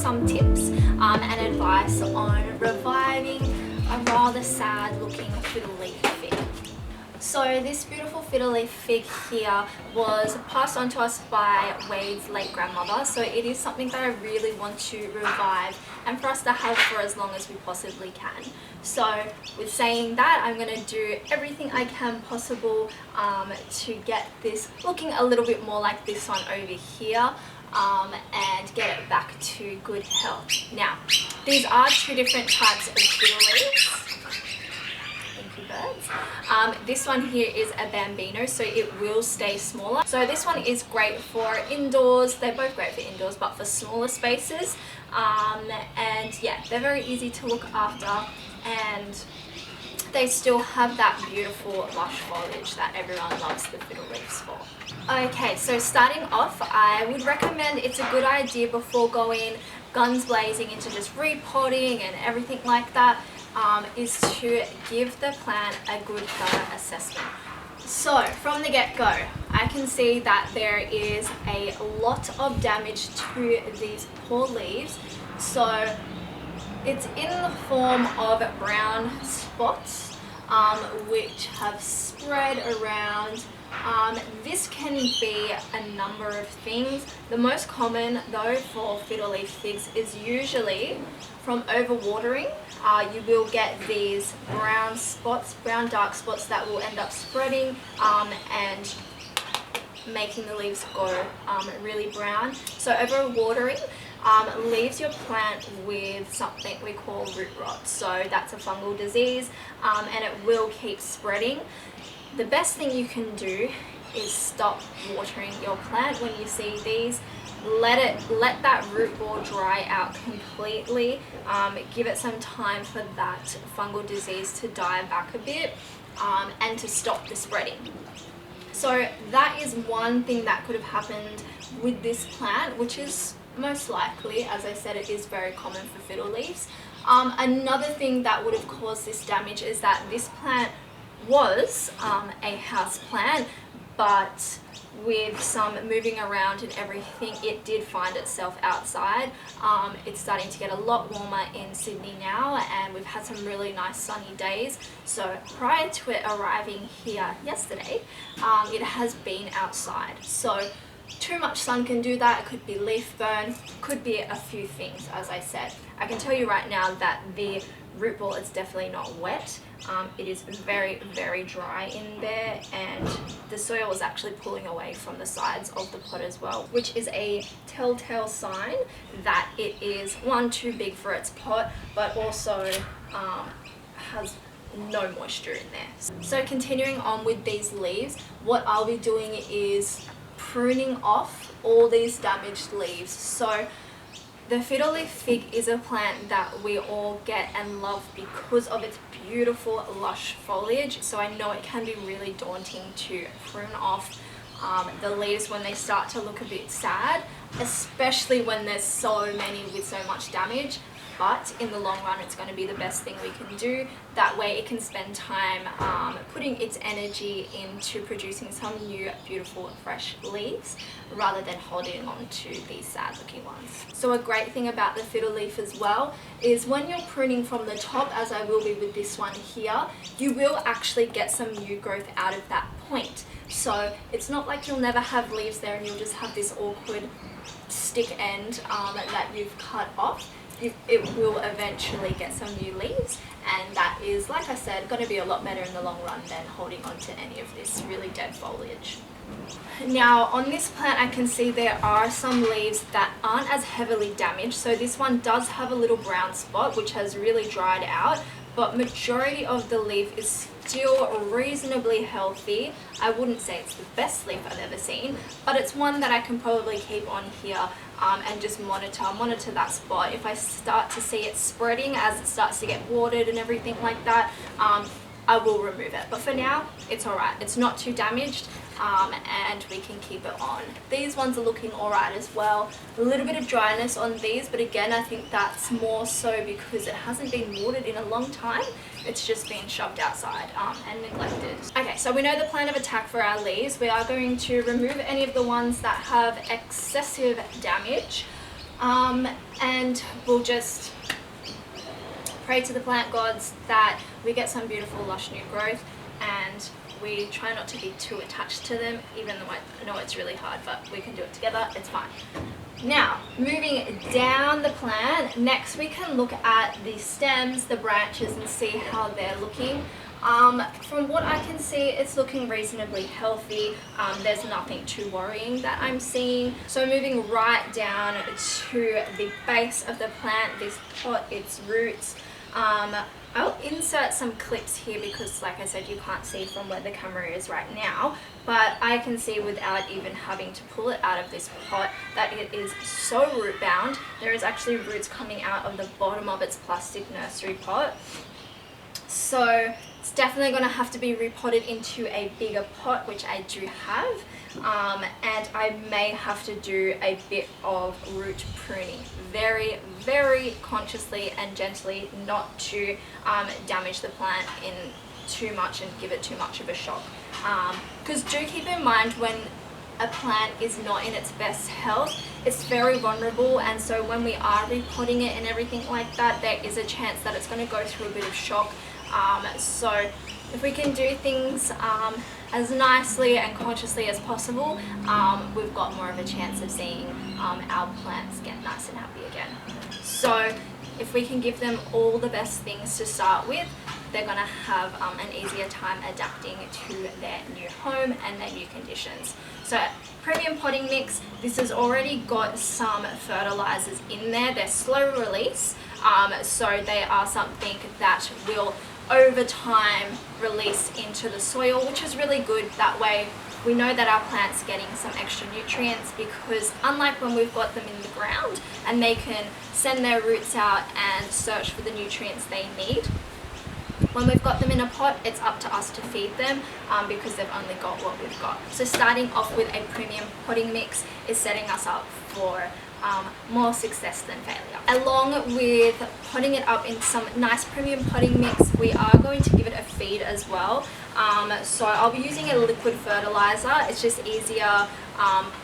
some tips and advice on reviving a rather sad looking fiddle leaf fig. So this beautiful fiddle leaf fig here was passed on to us by Wade's late grandmother, so it is something that I really want to revive and for us to have for as long as we possibly can. So with saying that, I'm going to do everything I can possible to get this looking a little bit more like this one over here. And get it back to good health. Now, these are two different types of fiddle leaves. Thank you, birds. This one here is a bambino, so it will stay smaller. So this one is great for indoors. They're both great for indoors, but for smaller spaces. And yeah, they're very easy to look after, and they still have that beautiful lush foliage that everyone loves the fiddle leaves for. Okay, so starting off, I would recommend it's a good idea before going guns blazing into just repotting and everything like that, is to give the plant a good thorough assessment. So from the get-go, I can see that there is a lot of damage to these poor leaves. So it's in the form of brown spots, which have spread around. This can be a number of things. The most common though for fiddle leaf figs is usually from overwatering. You will get these brown spots, brown dark spots that will end up spreading and making the leaves go really brown. So overwatering leaves your plant with something we call root rot. So that's a fungal disease, and it will keep spreading. The best thing you can do is stop watering your plant when you see these. Let that root ball dry out completely. Give it some time for that fungal disease to die back a bit, and to stop the spreading. So that is one thing that could have happened with this plant, which is most likely, as I said, it is very common for fiddle leaves. Another thing that would have caused this damage is that this plant was a house plant, but with some moving around and everything, it did find itself outside. It's starting to get a lot warmer in Sydney now, and we've had some really nice sunny days. So prior to it arriving here yesterday, it has been outside. So too much sun can do that. It could be leaf burn, could be a few things, as I said. I can tell you right now that the root ball is definitely not wet. It is very, very dry in there, and the soil is actually pulling away from the sides of the pot as well, which is a telltale sign that it is, one, too big for its pot, but also has no moisture in there. So continuing on with these leaves, what I'll be doing is pruning off all these damaged leaves. So the fiddle leaf fig is a plant that we all get and love because of its beautiful lush foliage. So I know it can be really daunting to prune off the leaves when they start to look a bit sad, especially when there's so many with so much damage. But in the long run, it's going to be the best thing we can do. That way it can spend time putting its energy into producing some new beautiful fresh leaves rather than holding on to these sad looking ones. So a great thing about the fiddle leaf as well is when you're pruning from the top, as I will be with this one here, you will actually get some new growth out of that point. So it's not like you'll never have leaves there and you'll just have this awkward stick end that you've cut off. It will eventually get some new leaves, and that is, like I said, going to be a lot better in the long run than holding on to any of this really dead foliage. Now on this plant I can see there are some leaves that aren't as heavily damaged. So this one does have a little brown spot which has really dried out, but majority of the leaf is still reasonably healthy. I wouldn't say it's the best leaf I've ever seen, but it's one that I can probably keep on here and just monitor that spot. If I start to see it spreading as it starts to get watered and everything like that, I will remove it. But for now, it's alright. It's not too damaged, and we can keep it on. These ones are looking alright as well. A little bit of dryness on these, but again, I think that's more so because it hasn't been watered in a long time. It's just been shoved outside and neglected. Okay, so we know the plan of attack for our leaves. We are going to remove any of the ones that have excessive damage. And we'll just pray to the plant gods that we get some beautiful lush new growth, and we try not to be too attached to them, even though I know it's really hard, but we can do it together, it's fine. Now, moving down the plant, next we can look at the stems, the branches, and see how they're looking. From what I can see, it's looking reasonably healthy. There's nothing too worrying that I'm seeing. So moving right down to the base of the plant, this pot, its roots. I'll insert some clips here because, like I said, you can't see from where the camera is right now, but I can see without even having to pull it out of this pot that it is so root bound. There is actually roots coming out of the bottom of its plastic nursery pot. So it's definitely going to have to be repotted into a bigger pot, which I do have, and I may have to do a bit of root pruning, very, very consciously and gently, not to damage the plant in too much and give it too much of a shock. Because do keep in mind, when a plant is not in its best health, it's very vulnerable, and so when we are repotting it and everything like that, there is a chance that it's going to go through a bit of shock. So if we can do things as nicely and consciously as possible, we've got more of a chance of seeing our plants get nice and happy again. So if we can give them all the best things to start with, they're going to have an easier time adapting to their new home and their new conditions. So premium potting mix, this has already got some fertilizers in there. They're slow release, so they are something that will over time release into the soil, which is really good. That way we know that our plant's getting some extra nutrients, because unlike when we've got them in the ground and they can send their roots out and search for the nutrients they need, when we've got them in a pot, it's up to us to feed them, because they've only got what we've got. So starting off with a premium potting mix is setting us up for more success than failure. Along with potting it up in some nice premium potting mix, we are going to give it a feed as well. So I'll be using a liquid fertilizer. It's just easier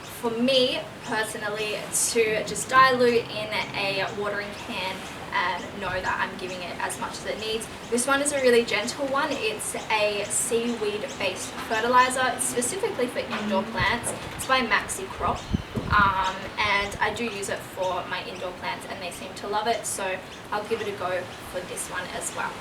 for me personally to just dilute in a watering can and know that I'm giving it as much as it needs. This one is a really gentle one. It's a seaweed based fertilizer. It's specifically for indoor plants. It's by Maxi Crop, and I do use it for my indoor plants and they seem to love it, so I'll give it a go for this one as well.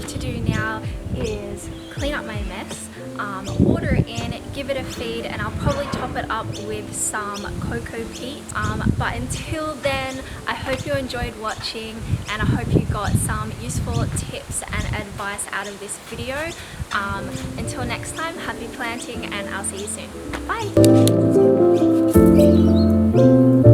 left to do now is clean up my mess, water it in, give it a feed, and I'll probably top it up with some cocoa peat. But until then, I hope you enjoyed watching, and I hope you got some useful tips and advice out of this video. Until next time, happy planting, and I'll see you soon. Bye!